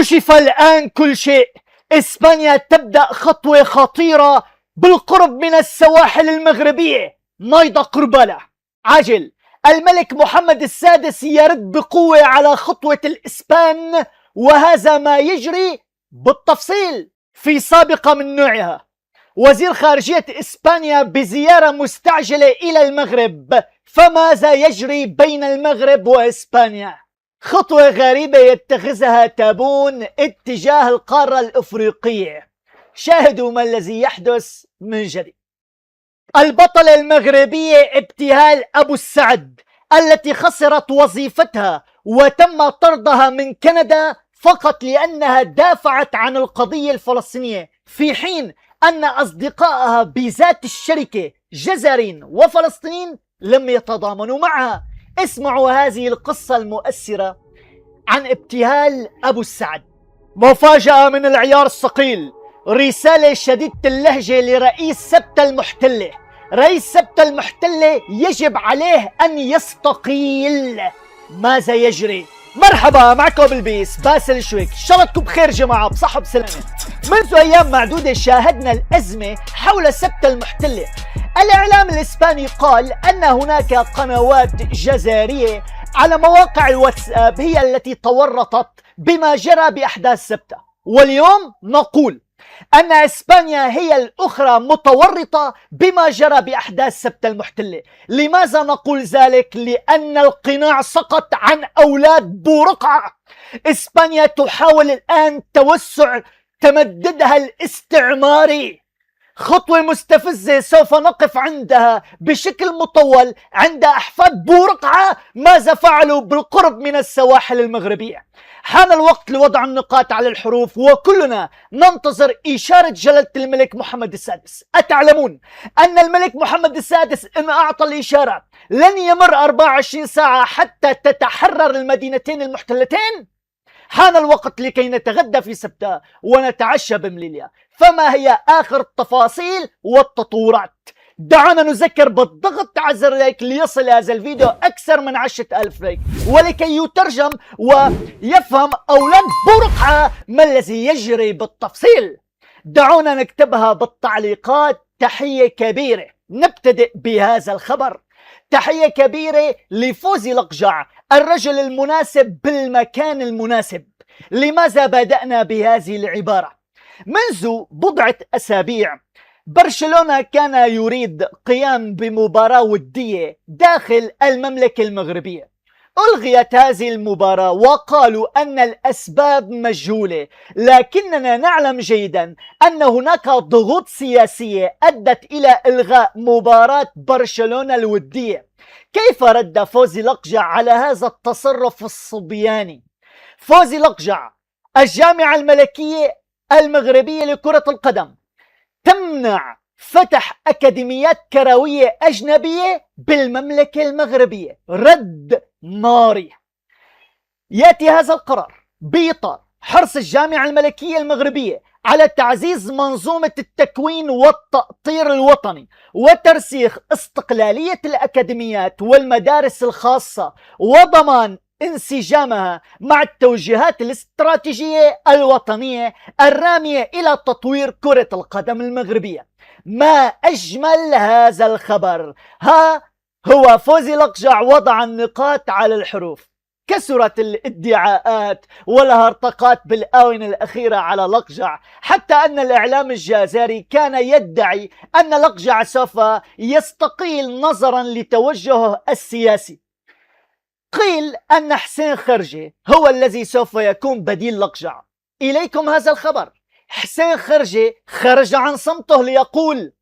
كشف الآن كل شيء. إسبانيا تبدأ خطوة خطيرة بالقرب من السواحل المغربية. نايضة قربالة عاجل. الملك محمد السادس يرد بقوة على خطوة الإسبان، وهذا ما يجري بالتفصيل في سابقة من نوعها. وزير خارجية إسبانيا بزيارة مستعجلة إلى المغرب، فماذا يجري بين المغرب وإسبانيا؟ خطوة غريبة يتخذها تابون اتجاه القارة الإفريقية. شاهدوا ما الذي يحدث من جديد. البطلة المغربية ابتهال أبو السعد التي خسرت وظيفتها وتم طردها من كندا فقط لأنها دافعت عن القضية الفلسطينية، في حين أن أصدقائها بذات الشركة جزرين وفلسطينيين لم يتضامنوا معها. اسمعوا هذه القصة المؤثرة عن ابتهال أبو السعد. مفاجأة من العيار الثقيل. رسالة شديدة اللهجة لرئيس سبتة المحتلة. رئيس سبتة المحتلة يجب عليه أن يستقيل. ماذا يجري؟ مرحبا، معكم بالبيس باسل شويك. إن شاء الله تكونوا بخير جماعة، بصحة بسلامة. منذ أيام معدودة شاهدنا الأزمة حول سبتة المحتلة. الإعلام الإسباني قال أن هناك قنوات جزائرية على مواقع الواتساب هي التي تورطت بما جرى بأحداث سبتة، واليوم نقول أن إسبانيا هي الأخرى متورطة بما جرى بأحداث سبتة المحتلة. لماذا نقول ذلك؟ لأن القناع سقط عن أولاد بورقعة. إسبانيا تحاول الآن توسع تمددها الاستعماري، خطوة مستفزة سوف نقف عندها بشكل مطول عند أحفاد بورقعة ماذا فعلوا بالقرب من السواحل المغربية. حان الوقت لوضع النقاط على الحروف، وكلنا ننتظر إشارة جلالة الملك محمد السادس. أتعلمون أن الملك محمد السادس إن أعطى الإشارة لن يمر 24 ساعة حتى تتحرر المدينتين المحتلتين؟ حان الوقت لكي نتغدى في سبتة ونتعشى بمليليا. فما هي آخر التفاصيل والتطورات؟ دعونا نذكر بالضغط على زر لايك ليصل هذا الفيديو أكثر من 10,000 لايك، ولكي يترجم ويفهم أولاد بورقعة ما الذي يجري بالتفصيل. دعونا نكتبها بالتعليقات. تحية كبيرة. نبتدئ بهذا الخبر. تحية كبيرة لفوزي لقجع، الرجل المناسب بالمكان المناسب. لماذا بدأنا بهذه العبارة؟ منذ بضعة أسابيع برشلونة كان يريد قيام بمباراة ودية داخل المملكة المغربية. ألغيت هذه المباراة وقالوا أن الأسباب مجهولة، لكننا نعلم جيدا أن هناك ضغوط سياسية أدت إلى إلغاء مباراة برشلونة الودية. كيف رد فوزي لقجع على هذا التصرف الصبياني؟ فوزي لقجع، الجامعة الملكية المغربية لكرة القدم تمنع فتح أكاديميات كروية أجنبية بالمملكة المغربية. رد ناري. يأتي هذا القرار بإطار حرص الجامعة الملكية المغربية على تعزيز منظومة التكوين والتأطير الوطني وترسيخ استقلالية الأكاديميات والمدارس الخاصة وضمان انسجامها مع التوجيهات الاستراتيجية الوطنية الرامية إلى تطوير كرة القدم المغربية. ما أجمل هذا الخبر. ها هو فوزي لقجع وضع النقاط على الحروف. كثرت الادعاءات والهرطقات بالآونة الأخيرة على لقجع، حتى أن الإعلام الجزائري كان يدعي أن لقجع سوف يستقيل نظرا لتوجهه السياسي. قيل أن حسين خرجي هو الذي سوف يكون بديل لقجع. إليكم هذا الخبر. حسين خرجي خرج عن صمته ليقول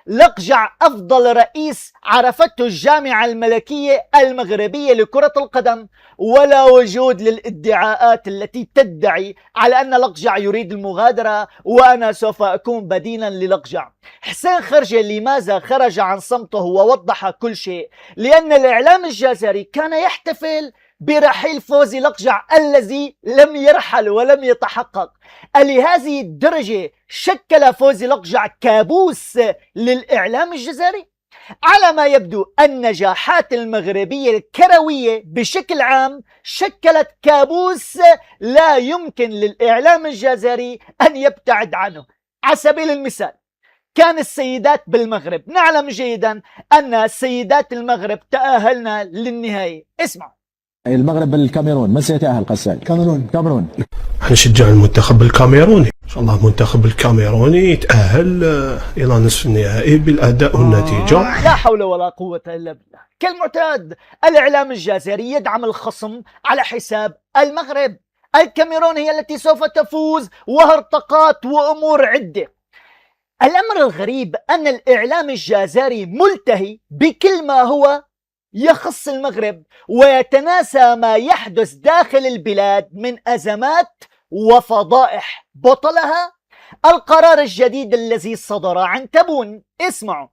لقجع أفضل رئيس عرفته الجامعة الملكية المغربية لكرة القدم، ولا وجود للادعاءات التي تدعي على أن لقجع يريد المغادرة وأنا سوف أكون بديلا للقجع. حسين خرجي لماذا خرج عن صمته ووضح كل شيء؟ لأن الإعلام الجزائري كان يحتفل برحيل فوزي لقجع الذي لم يرحل ولم يتحقق. لهذه الدرجة شكل فوزي لقجع كابوس للإعلام الجزائري. على ما يبدو النجاحات المغربية الكروية بشكل عام شكلت كابوس لا يمكن للإعلام الجزائري أن يبتعد عنه. على سبيل المثال، كان السيدات بالمغرب، نعلم جيدا أن سيدات المغرب تأهلنا للنهائي. اسمع، المغرب الكاميرون، من سيتأهل قسال؟ كاميرون. حنشجع المنتخب الكاميروني، ان شاء الله المنتخب الكاميروني يتأهل الى نصف النهائي بالاداء والنتيجة. لا حول ولا قوة الا بالله. كالمعتاد الاعلام الجزائري يدعم الخصم على حساب المغرب. الكاميرون هي التي سوف تفوز وهرطقات وامور عدة. الامر الغريب ان الاعلام الجزائري ملتهي بكل ما هو يخص المغرب ويتناسى ما يحدث داخل البلاد من أزمات وفضائح. بطلها القرار الجديد الذي صدر عن تبون. اسمعوا،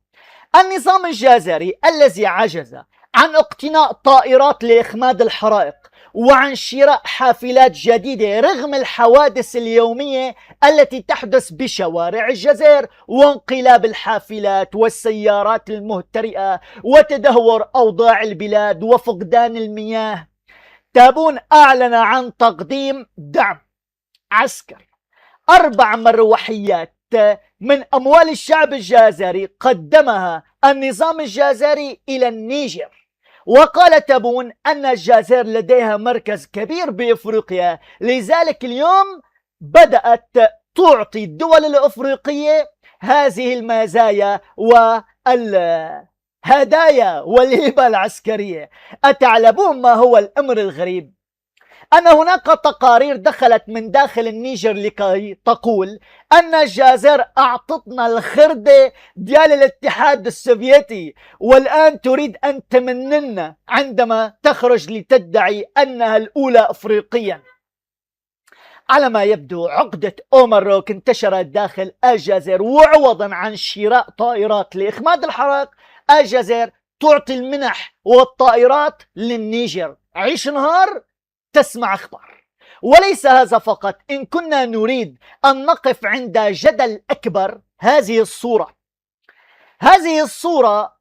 النظام الجزائري الذي عجز عن اقتناء طائرات لإخماد الحرائق وعن شراء حافلات جديدة رغم الحوادث اليومية التي تحدث بشوارع الجزائر وانقلاب الحافلات والسيارات المهترئة وتدهور أوضاع البلاد وفقدان المياه، تابون أعلن عن تقديم دعم عسكري 4 مروحيات من أموال الشعب الجزائري قدمها النظام الجزائري إلى النيجر. وقال تابون أن الجزائر لديها مركز كبير بإفريقيا، لذلك اليوم بدأت تعطي الدول الأفريقية هذه المزايا والهدايا والهبة العسكرية. أتعلمون ما هو الأمر الغريب؟ أن هناك تقارير دخلت من داخل النيجر لكي تقول أن الجزائر أعطتنا الخردة ديال الاتحاد السوفيتي والآن تريد أن تمننا عندما تخرج لتدعي أنها الأولى أفريقيا. على ما يبدو عقدة أومروك انتشرت داخل الجزائر، وعوضا عن شراء طائرات لإخماد الحرائق الجزائر تعطي المنح والطائرات للنيجر. عيش نهار تسمع أخبار. وليس هذا فقط، إن كنا نريد أن نقف عند جدل أكبر، هذه الصورة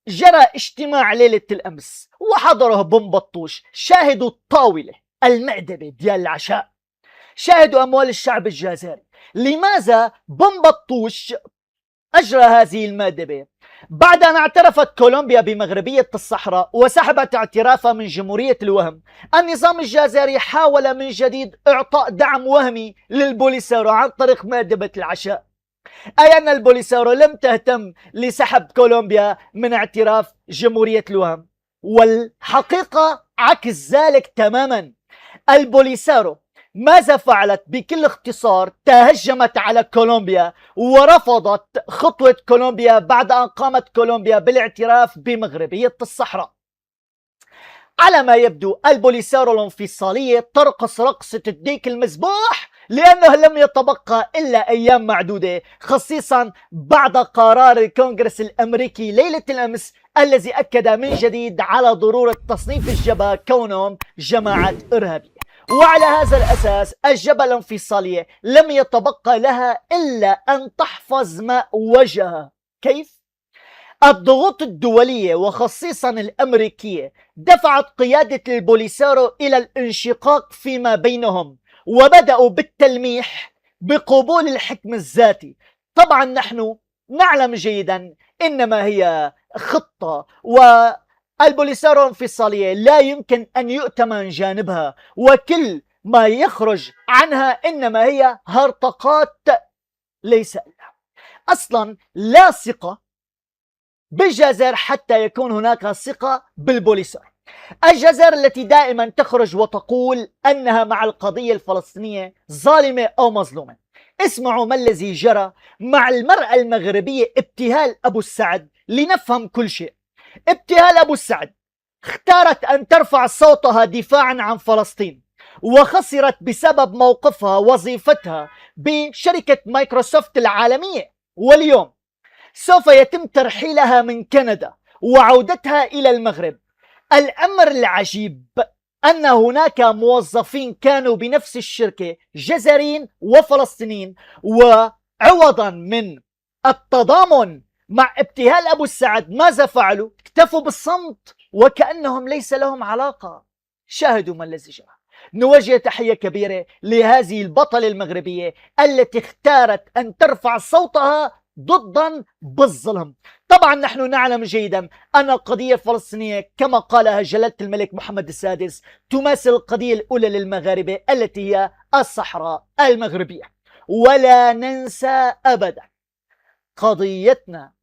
جرى اجتماع ليلة الأمس وحضره بن بطوش. شاهدوا الطاولة المأدبة ديال العشاء، شاهدوا أموال الشعب الجزائري. لماذا بن بطوش أجرى هذه المأدبة؟ بعد أن اعترفت كولومبيا بمغربية الصحراء وسحبت اعترافها من جمهورية الوهم، النظام الجزائري حاول من جديد إعطاء دعم وهمي للبوليسارو عن طريق مأدبة العشاء، أي أن البوليسارو لم تهتم لسحب كولومبيا من اعتراف جمهورية الوهم. والحقيقة عكس ذلك تماما. البوليسارو ماذا فعلت؟ بكل اختصار تهجمت على كولومبيا ورفضت خطوة كولومبيا بعد أن قامت كولومبيا بالاعتراف بمغربية الصحراء. على ما يبدو البوليسارو الانفصالية ترقص رقصة الديك المذبوح، لأنه لم يتبقى إلا أيام معدودة، خصيصا بعد قرار الكونغرس الأمريكي ليلة الأمس الذي أكد من جديد على ضرورة تصنيف الجبهة كونهم جماعة إرهابية. وعلى هذا الأساس الجبهة الانفصالية لم يتبقى لها إلا أن تحفظ ماء وجهها. كيف؟ الضغوط الدولية وخصيصا الأمريكية دفعت قيادة البوليسارو إلى الانشقاق فيما بينهم، وبدأوا بالتلميح بقبول الحكم الذاتي. طبعا نحن نعلم جيدا إنما هي خطة، والبوليسارو الانفصالية لا يمكن أن يؤتمن جانبها، وكل ما يخرج عنها إنما هي هرطقات ليس لها أصلا لا ثقة بالجزائر حتى يكون هناك ثقة بالبوليسارو. الجزائر التي دائما تخرج وتقول أنها مع القضية الفلسطينية ظالمة أو مظلومة. اسمعوا ما الذي جرى مع المرأة المغربية ابتهال أبو السعد لنفهم كل شيء. ابتهال أبو السعد اختارت أن ترفع صوتها دفاعا عن فلسطين، وخسرت بسبب موقفها وظيفتها بشركة مايكروسوفت العالمية، واليوم سوف يتم ترحيلها من كندا وعودتها إلى المغرب. الأمر العجيب أن هناك موظفين كانوا بنفس الشركة جزائريين وفلسطينيين، وعوضا من التضامن مع ابتهال أبو السعد ماذا فعلوا؟ اكتفوا بالصمت وكأنهم ليس لهم علاقة. شاهدوا ما الذي جرى. نوجه تحية كبيرة لهذه البطلة المغربية التي اختارت أن ترفع صوتها ضدا بالظلم. طبعا نحن نعلم جيدا أن القضية الفلسطينية كما قالها جلالة الملك محمد السادس تماثل القضية الأولى للمغاربة التي هي الصحراء المغربية. ولا ننسى أبدا قضيتنا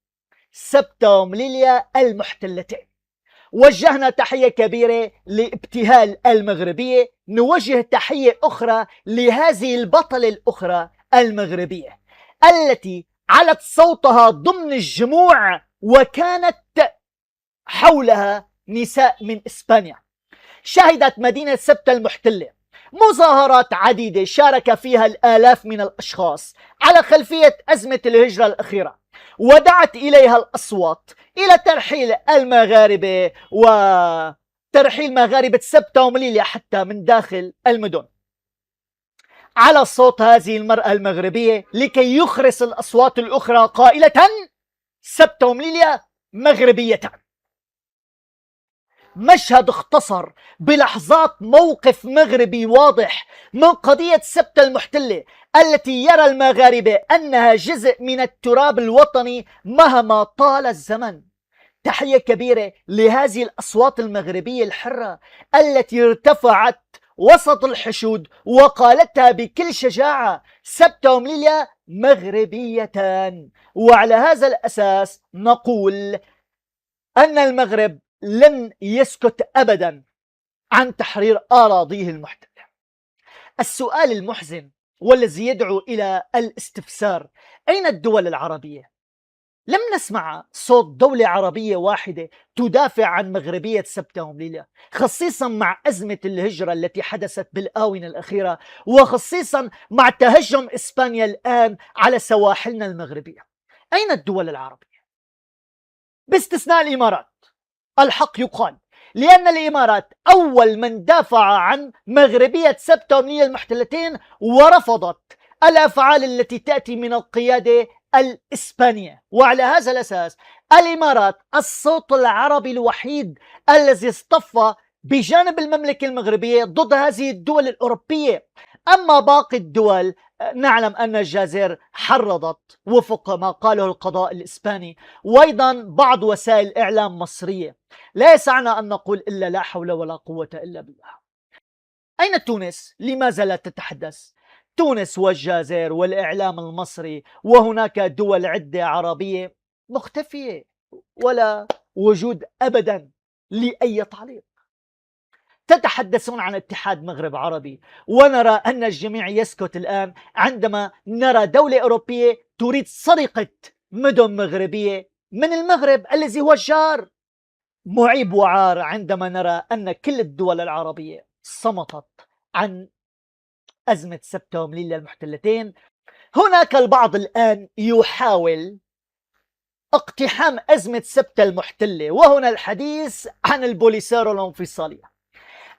سبتة ومليليا المحتلتين. وجهنا تحية كبيرة لابتهال المغربية، نوجه تحية أخرى لهذه البطلة الأخرى المغربية التي علت صوتها ضمن الجموع وكانت حولها نساء من إسبانيا. شهدت مدينة سبتة المحتلة مظاهرات عديدة شارك فيها الآلاف من الأشخاص على خلفية أزمة الهجرة الأخيرة، ودعت إليها الأصوات إلى ترحيل المغاربة وترحيل مغاربة سبتة ومليليا حتى من داخل المدن. على صوت هذه المرأة المغربية لكي يخرس الأصوات الأخرى قائلة سبتة ومليليا مغربيتان. مشهد اختصر بلحظات موقف مغربي واضح من قضية سبتة المحتلة التي يرى المغاربة أنها جزء من التراب الوطني مهما طال الزمن. تحية كبيرة لهذه الأصوات المغربية الحرة التي ارتفعت وسط الحشود وقالتها بكل شجاعة سبتة ومليليا مغربيتان. وعلى هذا الأساس نقول أن المغرب لن يسكت أبدا عن تحرير أراضيه المحتلة. السؤال المحزن والذي يدعو إلى الاستفسار: أين الدول العربية؟ لم نسمع صوت دولة عربية واحدة تدافع عن مغربية سبتة ومليليا، خصيصا مع أزمة الهجرة التي حدثت بالآونة الأخيرة، وخصيصا مع تهجم إسبانيا الآن على سواحلنا المغربية. أين الدول العربية؟ باستثناء الإمارات. الحق يقال، لأن الإمارات أول من دافع عن مغربية سبتة ومليليا المحتلتين ورفضت الأفعال التي تأتي من القيادة الإسبانية. وعلى هذا الأساس الإمارات الصوت العربي الوحيد الذي اصطف بجانب المملكة المغربية ضد هذه الدول الأوروبية. أما باقي الدول نعلم أن الجزائر حرضت وفق ما قاله القضاء الإسباني، وأيضا بعض وسائل الإعلام مصرية. لا يسعنا أن نقول إلا لا حول ولا قوة إلا بالله. أين تونس؟ لماذا لا تتحدث؟ تونس والجزائر والإعلام المصري وهناك دول عدة عربية مختفية ولا وجود أبدا لأي تعليق. تتحدثون عن اتحاد مغرب عربي، ونرى أن الجميع يسكت الآن عندما نرى دولة أوروبية تريد سرقة مدن مغربية من المغرب الذي هو الجار. معيب وعار عندما نرى أن كل الدول العربية صمتت عن أزمة سبتة ومليليا المحتلتين. هناك البعض الآن يحاول اقتحام أزمة سبتة المحتلة، وهنا الحديث عن البوليسارو الانفصالية.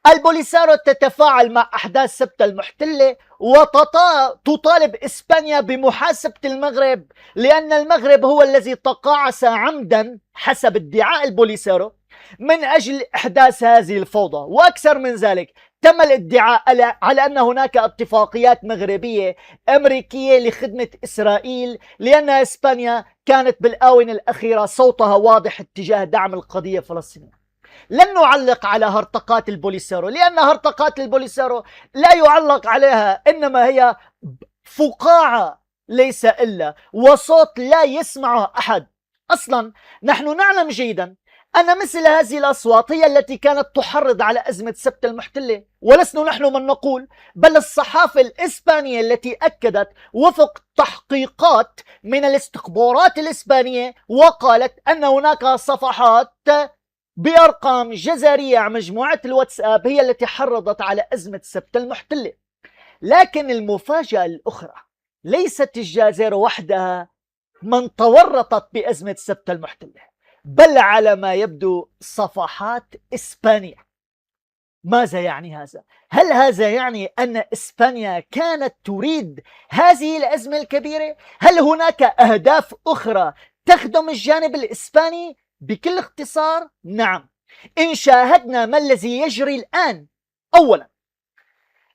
البوليسارو تتفاعل مع أحداث سبتة المحتلة وتطالب إسبانيا بمحاسبة المغرب، لأن المغرب هو الذي تقاعس عمدا حسب ادعاء البوليسارو من أجل إحداث هذه الفوضى. وأكثر من ذلك، تم الادعاء على أن هناك اتفاقيات مغربية أمريكية لخدمة إسرائيل، لأن إسبانيا كانت بالآونة الأخيرة صوتها واضح اتجاه دعم القضية الفلسطينية. لن نعلق على هرطقات البوليسارو، لأن هرطقات البوليسارو لا يعلق عليها، إنما هي فقاعة ليس إلا، وصوت لا يسمعه أحد. أصلا نحن نعلم جيدا أن مثل هذه الأصوات هي التي كانت تحرض على أزمة سبتة المحتلة، ولسنا نحن من نقول، بل الصحافة الإسبانية التي أكدت وفق تحقيقات من الاستخبارات الإسبانية وقالت أن هناك صفحات بأرقام جزرية على مجموعة الواتساب هي التي حرضت على أزمة سبتة المحتلة. لكن المفاجأة الأخرى، ليست الجزائر وحدها من تورطت بأزمة سبتة المحتلة، بل على ما يبدو صفحات إسبانيا. ماذا يعني هذا؟ هل هذا يعني أن إسبانيا كانت تريد هذه الأزمة الكبيرة؟ هل هناك أهداف أخرى تخدم الجانب الإسباني؟ بكل اختصار نعم. إن شاهدنا ما الذي يجري الآن، أولا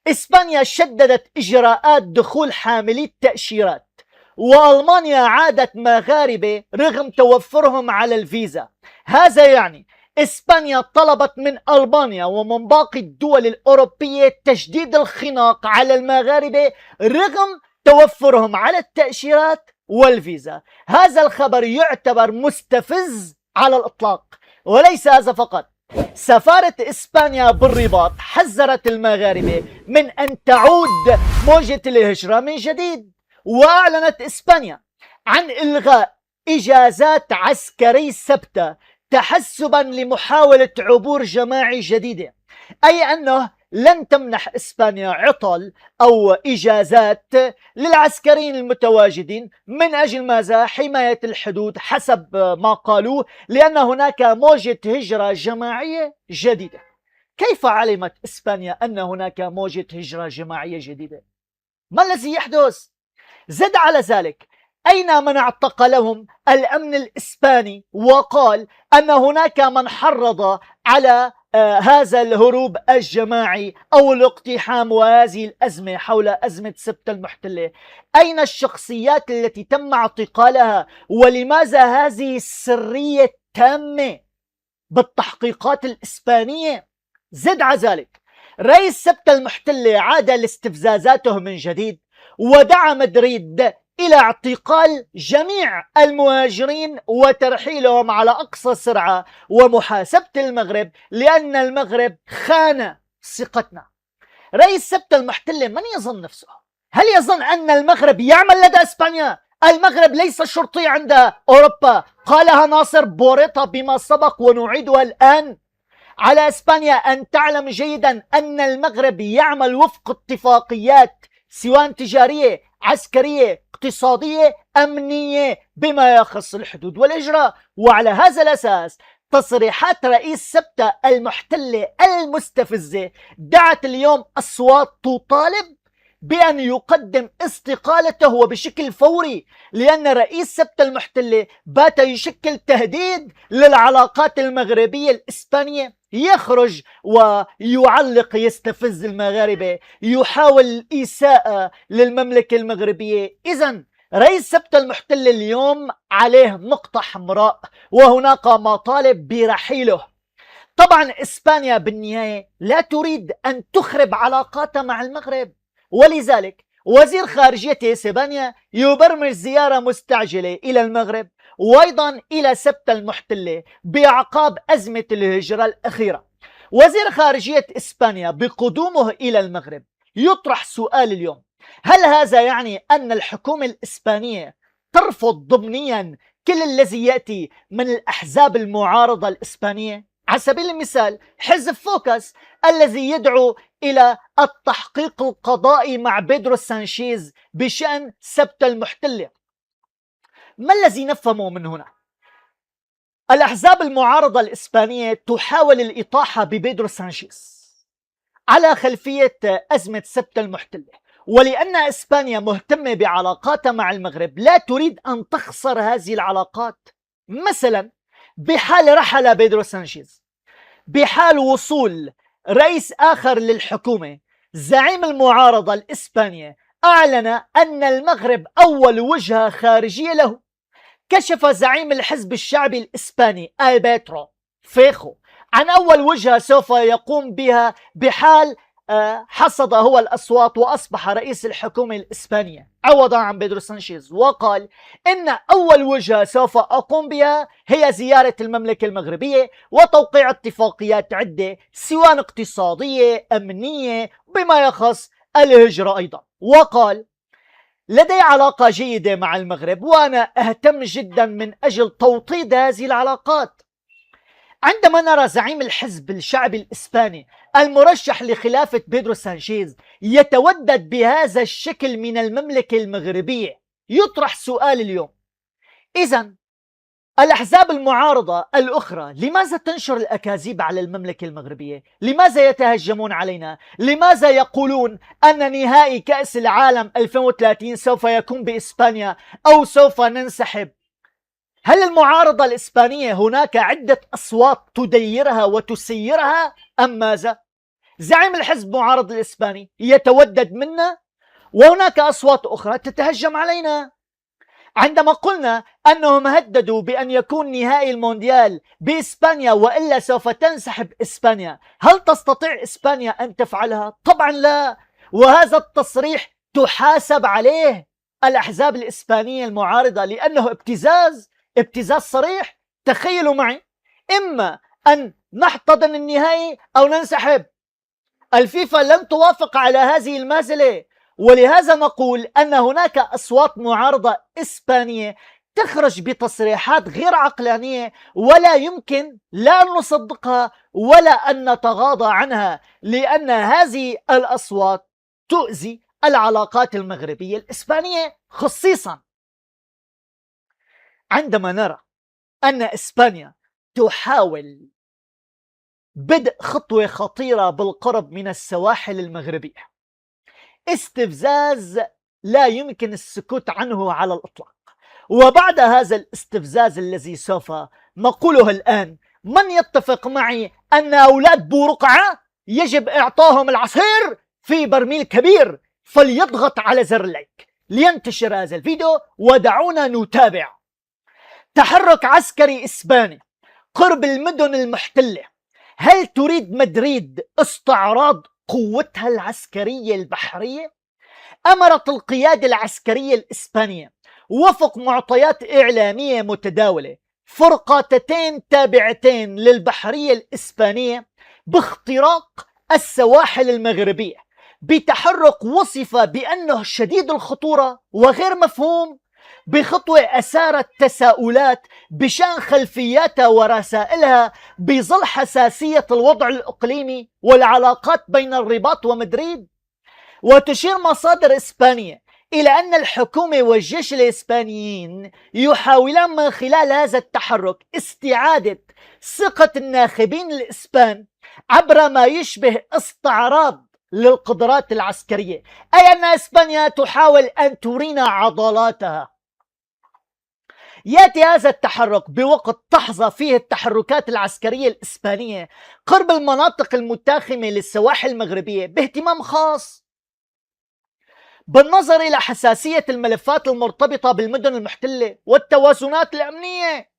إسبانيا شددت إجراءات دخول حاملي التأشيرات، وألمانيا عادت مغاربة رغم توفرهم على الفيزا. هذا يعني إسبانيا طلبت من ألمانيا ومن باقي الدول الأوروبية تشديد الخناق على المغاربة رغم توفرهم على التأشيرات والفيزا. هذا الخبر يعتبر مستفز على الإطلاق. وليس هذا فقط، سفارة إسبانيا بالرباط حذرت المغاربة من أن تعود موجة الهجرة من جديد. وأعلنت إسبانيا عن إلغاء إجازات عسكري ثابتة تحسبا لمحاولة عبور جماعي جديدة، أي أنه لن تمنح إسبانيا عطل أو إجازات للعسكريين المتواجدين من أجل ماذا؟ حماية الحدود حسب ما قالوا، لأن هناك موجة هجرة جماعية جديدة. كيف علمت إسبانيا أن هناك موجة هجرة جماعية جديدة؟ ما الذي يحدث؟ زد على ذلك، أين من اعتقلهم الأمن الإسباني وقال أن هناك من حرض على هذا الهروب الجماعي أو الاقتحام وهذه الأزمة حول أزمة سبت المحتلة؟ أين الشخصيات التي تم اعتقالها؟ ولماذا هذه السرية التامة بالتحقيقات الإسبانية؟ زد على ذلك، رئيس سبت المحتلة عاد لاستفزازاته من جديد ودعا مدريد إلى اعتقال جميع المهاجرين وترحيلهم على أقصى سرعة ومحاسبة المغرب لأن المغرب خان ثقتنا. رئيس سبت المحتلة من يظن نفسه؟ هل يظن أن المغرب يعمل لدى إسبانيا؟ المغرب ليس شرطي عند أوروبا، قالها ناصر بوريطة بما سبق ونعيدها الآن. على إسبانيا أن تعلم جيدا أن المغرب يعمل وفق اتفاقيات سواء تجارية، عسكرية، اقتصادية، أمنية بما يخص الحدود والإجراء. وعلى هذا الأساس تصريحات رئيس سبتة المحتلة المستفزة دعت اليوم أصوات تطالب بأن يقدم استقالته وبشكل فوري، لأن رئيس سبتة المحتلة بات يشكل تهديد للعلاقات المغربية الإسبانية. يخرج ويعلق، يستفز المغاربة، يحاول الإساءة للمملكة المغربية. إذن رئيس سبتة المحتلة اليوم عليه نقطة حمراء وهناك مطالب برحيله. طبعا إسبانيا بالنهاية لا تريد أن تخرب علاقاتها مع المغرب، ولذلك وزير خارجية إسبانيا يبرمج زيارة مستعجلة إلى المغرب وأيضا إلى سبتة المحتلة بأعقاب أزمة الهجرة الأخيرة. وزير خارجية إسبانيا بقدومه إلى المغرب يطرح سؤال اليوم: هل هذا يعني أن الحكومة الإسبانية ترفض ضمنيا كل الذي يأتي من الأحزاب المعارضة الإسبانية؟ على سبيل المثال حزب فوكس الذي يدعو إلى التحقيق القضائي مع بيدرو سانشيز بشأن سبتة المحتلة. ما الذي نفهمه من هنا؟ الأحزاب المعارضة الإسبانية تحاول الإطاحة ببيدرو سانشيز على خلفية أزمة سبتة المحتلة، ولأن إسبانيا مهتمة بعلاقاتها مع المغرب لا تريد أن تخسر هذه العلاقات. مثلا بحال رحل بيدرو سانشيز، بحال وصول رئيس آخر للحكومة، زعيم المعارضة الإسبانية أعلن أن المغرب أول وجهة خارجية له. كشف زعيم الحزب الشعبي الإسباني ألبرتو فيخو عن أول وجهة سوف يقوم بها بحال حصد هو الأصوات وأصبح رئيس الحكومة الإسبانية عوضا عن بيدرو سانشيز، وقال إن أول وجهة سوف أقوم بها هي زيارة المملكة المغربية وتوقيع اتفاقيات عدة سواء اقتصادية، أمنية، بما يخص الهجرة أيضا. وقال: لدي علاقة جيدة مع المغرب وأنا أهتم جدا من أجل توطيد هذه العلاقات. عندما نرى زعيم الحزب الشعبي الإسباني المرشح لخلافة بيدرو سانشيز يتودد بهذا الشكل من المملكة المغربية، يطرح سؤال اليوم: إذن الأحزاب المعارضة الأخرى لماذا تنشر الأكاذيب على المملكة المغربية؟ لماذا يتهجمون علينا؟ لماذا يقولون أن نهائي كأس العالم 2030 سوف يكون بإسبانيا أو سوف ننسحب؟ هل المعارضة الإسبانية هناك عدة أصوات تديرها وتسيرها أم ماذا؟ زعيم الحزب المعارض الإسباني يتودد منا، وهناك أصوات أخرى تتهجم علينا. عندما قلنا أنهم هددوا بأن يكون نهائي المونديال بإسبانيا وإلا سوف تنسحب إسبانيا، هل تستطيع إسبانيا أن تفعلها؟ طبعا لا. وهذا التصريح تحاسب عليه الأحزاب الإسبانية المعارضة لأنه ابتزاز صريح. تخيلوا معي، إما أن نحتضن النهائي أو ننسحب. الفيفا لن توافق على هذه المازلة، ولهذا نقول أن هناك أصوات معارضة إسبانية تخرج بتصريحات غير عقلانية ولا يمكن لا أن نصدقها ولا أن نتغاضى عنها، لأن هذه الأصوات تؤذي العلاقات المغربية الإسبانية. خصيصا عندما نرى أن إسبانيا تحاول بدء خطوة خطيرة بالقرب من السواحل المغربية، استفزاز لا يمكن السكوت عنه على الإطلاق. وبعد هذا الاستفزاز الذي سوف نقوله الآن، من يتفق معي أن أولاد بورقعة يجب إعطاهم العصير في برميل كبير فليضغط على زر اللايك لينتشر هذا الفيديو، ودعونا نتابع. تحرك عسكري إسباني قرب المدن المحتلة. هل تريد مدريد استعراض قوتها العسكرية البحرية؟ أمرت القيادة العسكرية الإسبانية وفق معطيات إعلامية متداولة فرقاتين تابعتين للبحرية الإسبانية باختراق السواحل المغربية بتحرك وصف بأنه شديد الخطورة وغير مفهوم، بخطوة أثارت تساؤلات بشأن خلفياتها ورسائلها بظل حساسية الوضع الإقليمي والعلاقات بين الرباط ومدريد. وتشير مصادر إسبانية إلى أن الحكومة والجيش الإسبانيين يحاولان من خلال هذا التحرك استعادة ثقة الناخبين الإسبان عبر ما يشبه استعراض للقدرات العسكرية، أي أن إسبانيا تحاول أن ترينا عضلاتها. يأتي هذا التحرك بوقت تحظى فيه التحركات العسكرية الإسبانية قرب المناطق المتاخمة للسواحل المغربية باهتمام خاص، بالنظر إلى حساسية الملفات المرتبطة بالمدن المحتلة والتوازنات الأمنية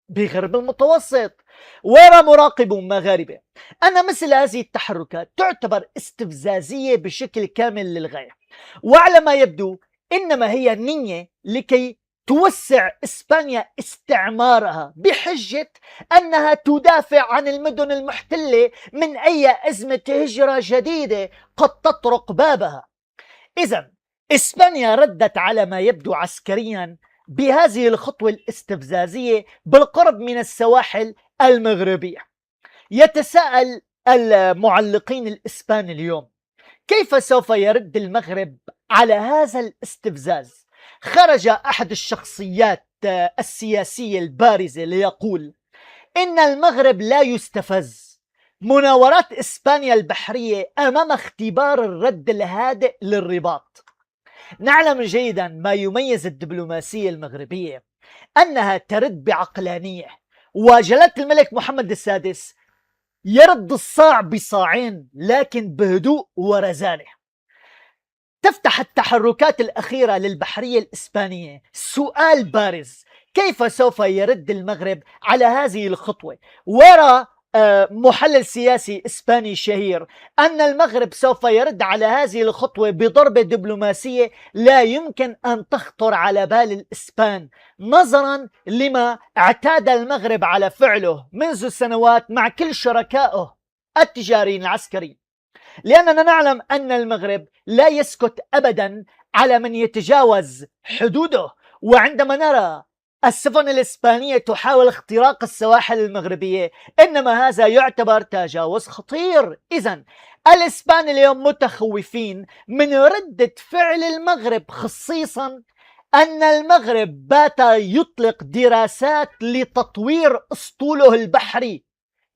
بغرب المتوسط. ويرى مراقبون مغاربة أن مثل هذه التحركات تعتبر استفزازية بشكل كامل للغاية، وعلى ما يبدو إنما هي نية لكي توسع إسبانيا استعمارها بحجة أنها تدافع عن المدن المحتلة من أي أزمة هجرة جديدة قد تطرق بابها. إذن إسبانيا ردت على ما يبدو عسكريا بهذه الخطوة الاستفزازية بالقرب من السواحل المغربية. يتساءل المعلقين الإسبان اليوم كيف سوف يرد المغرب على هذا الاستفزاز؟ خرج أحد الشخصيات السياسية البارزة ليقول إن المغرب لا يستفز. مناورات إسبانيا البحرية أمام اختبار الرد الهادئ للرباط. نعلم جيدا ما يميز الدبلوماسية المغربية أنها ترد بعقلانية، وجلالة الملك محمد السادس يرد الصاع بصاعين لكن بهدوء ورزانة. تفتح التحركات الأخيرة للبحرية الإسبانية سؤال بارز: كيف سوف يرد المغرب على هذه الخطوة؟ ويرى محلل سياسي إسباني شهير أن المغرب سوف يرد على هذه الخطوة بضربة دبلوماسية لا يمكن أن تخطر على بال الإسبان، نظرا لما اعتاد المغرب على فعله منذ سنوات مع كل شركائه التجاريين العسكريين. لأننا نعلم أن المغرب لا يسكت أبدا على من يتجاوز حدوده، وعندما نرى السفن الإسبانية تحاول اختراق السواحل المغربية إنما هذا يعتبر تجاوز خطير. إذن الإسبان اليوم متخوفين من ردة فعل المغرب، خصيصا أن المغرب بات يطلق دراسات لتطوير أسطوله البحري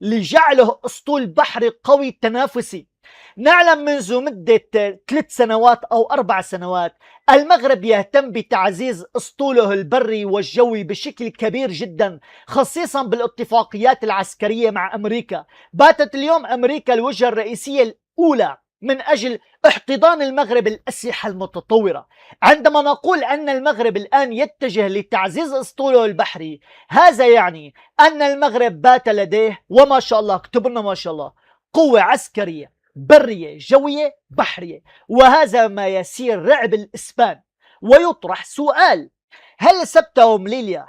لجعله أسطول بحري قوي تنافسي. نعلم منذ مدة 3 سنوات أو 4 سنوات المغرب يهتم بتعزيز أسطوله البري والجوي بشكل كبير جدا، خصيصا بالاتفاقيات العسكرية مع أمريكا. باتت اليوم أمريكا الوجهة الرئيسية الأولى من أجل احتضان المغرب الأسلحة المتطورة. عندما نقول أن المغرب الآن يتجه لتعزيز أسطوله البحري، هذا يعني أن المغرب بات لديه وما شاء الله، اكتب لنا ما شاء الله، قوة عسكرية برية جوية بحرية، وهذا ما يسير رعب الإسبان. ويطرح سؤال: هل سبتة ومليليا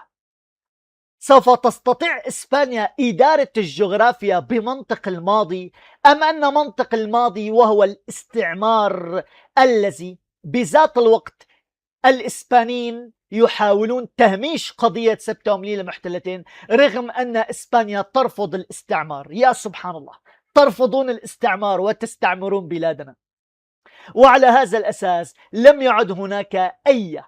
سوف تستطيع إسبانيا إدارة الجغرافيا بمنطق الماضي، أم أن منطق الماضي وهو الاستعمار الذي بذات الوقت الإسبانيين يحاولون تهميش قضية سبتة ومليليا المحتلتين، رغم أن إسبانيا ترفض الاستعمار؟ يا سبحان الله، ترفضون الاستعمار وتستعمرون بلادنا. وعلى هذا الأساس لم يعد هناك أي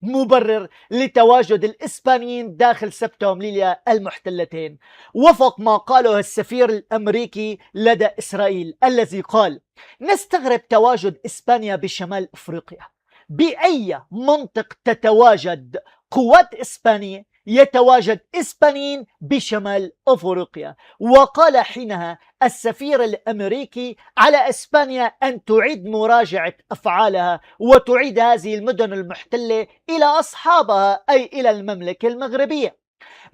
مبرر لتواجد الإسبانيين داخل سبتة ومليليا المحتلتين، وفق ما قاله السفير الأمريكي لدى إسرائيل الذي قال: نستغرب تواجد إسبانيا بشمال أفريقيا. بأي منطق تتواجد قوات إسبانية يتواجد إسبانيين بشمال أفريقيا؟ وقال حينها السفير الأمريكي على إسبانيا أن تعيد مراجعة أفعالها وتعيد هذه المدن المحتلة إلى أصحابها، أي إلى المملكة المغربية.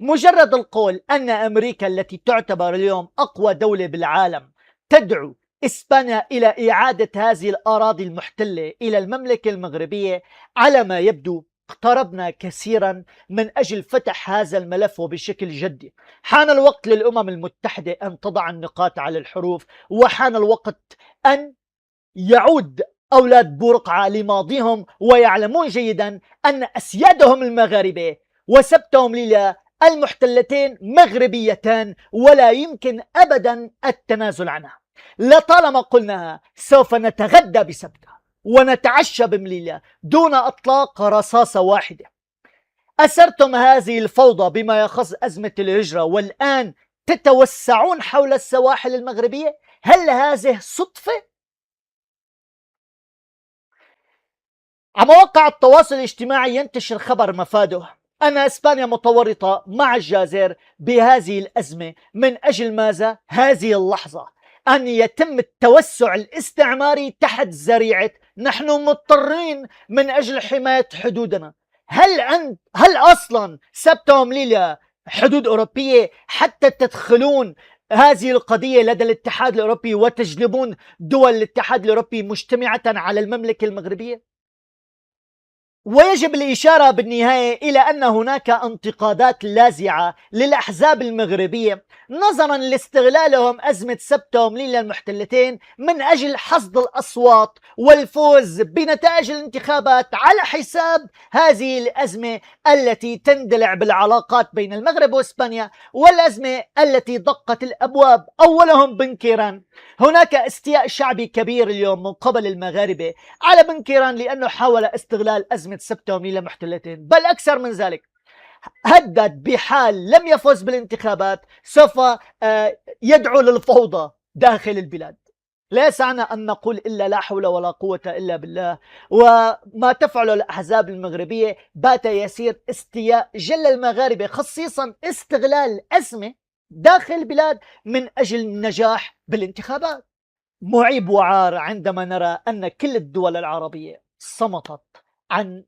مجرد القول أن أمريكا التي تعتبر اليوم أقوى دولة بالعالم تدعو إسبانيا إلى إعادة هذه الأراضي المحتلة إلى المملكة المغربية، على ما يبدو اقتربنا كثيرا من أجل فتح هذا الملف وبشكل جدي. حان الوقت للأمم المتحدة أن تضع النقاط على الحروف، وحان الوقت أن يعود أولاد بورقعة لماضيهم ويعلمون جيدا أن أسيادهم المغاربة وسبتة ومليليا المحتلتين مغربيتان ولا يمكن أبدا التنازل عنها. لطالما قلناها سوف نتغدى بسبتة ونتعشى بمليليا دون أطلاق رصاصة واحدة. أسرتم هذه الفوضى بما يخص أزمة الهجرة، والآن تتوسعون حول السواحل المغربية. هل هذه صدفة؟ على مواقع التواصل الاجتماعي ينتشر خبر مفاده أن إسبانيا متورطة مع الجزائر بهذه الأزمة من أجل ماذا؟ هذه اللحظة أن يتم التوسع الاستعماري تحت ذريعة نحن مضطرين من أجل حماية حدودنا. هل أصلا سبتة ومليليا حدود أوروبية حتى تدخلون هذه القضية لدى الاتحاد الأوروبي وتجلبون دول الاتحاد الأوروبي مجتمعة على المملكة المغربية؟ ويجب الإشارة بالنهاية إلى أن هناك انتقادات لاذعة للأحزاب المغربية نظرا لاستغلالهم أزمة سبتة ومليليا المحتلتين من أجل حصد الأصوات والفوز بنتائج الانتخابات على حساب هذه الأزمة التي تندلع بالعلاقات بين المغرب وإسبانيا، والأزمة التي دقت الأبواب أولهم بنكيران. هناك استياء شعبي كبير اليوم من قبل المغاربة على بنكيران لأنه حاول استغلال أزمة سبتة ومليليا محتلتين، بل أكثر من ذلك هدد بحال لم يفوز بالانتخابات سوف يدعو للفوضى داخل البلاد. لا يسعنا أن نقول إلا لا حول ولا قوة إلا بالله. وما تفعله الأحزاب المغربية بات يسير استياء جل المغاربة، خصيصا استغلال أزمة داخل البلاد من أجل النجاح بالانتخابات. معيب وعار عندما نرى أن كل الدول العربية صمتت عن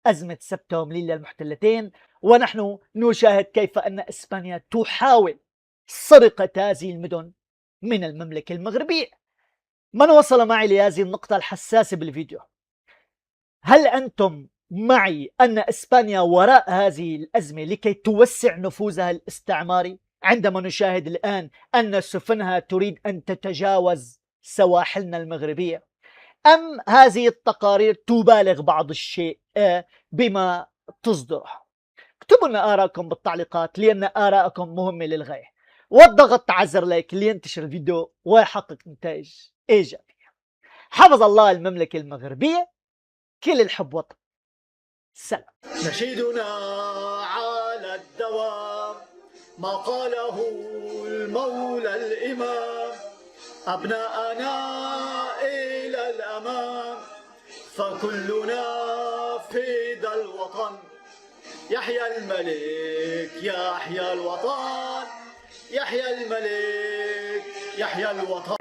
أزمة سبتة ومليليا المحتلتين، ونحن نشاهد كيف أن إسبانيا تحاول سرقة هذه المدن من المملكة المغربية. من وصل معي لهذه النقطة الحساسة بالفيديو، هل أنتم معي أن إسبانيا وراء هذه الأزمة لكي توسع نفوذها الاستعماري، عندما نشاهد الآن أن سفنها تريد أن تتجاوز سواحلنا المغربية؟ أم هذه التقارير تبالغ بعض الشيء بما تصدره؟ اكتبوا لنا آراءكم بالتعليقات لأن آراءكم مهمة للغاية، والضغط على زر لايك لينتشر الفيديو ويحقق نتائج إيجابية. حفظ الله المملكة المغربية، كل الحب وطن. سلام. نشيدنا على الدوام ما قاله المولى الإمام أبناءنا إلى الأمام، فكلنا فدا الوطن. يحيى الملك يحيى الوطن، يحيى الملك يحيى الوطن.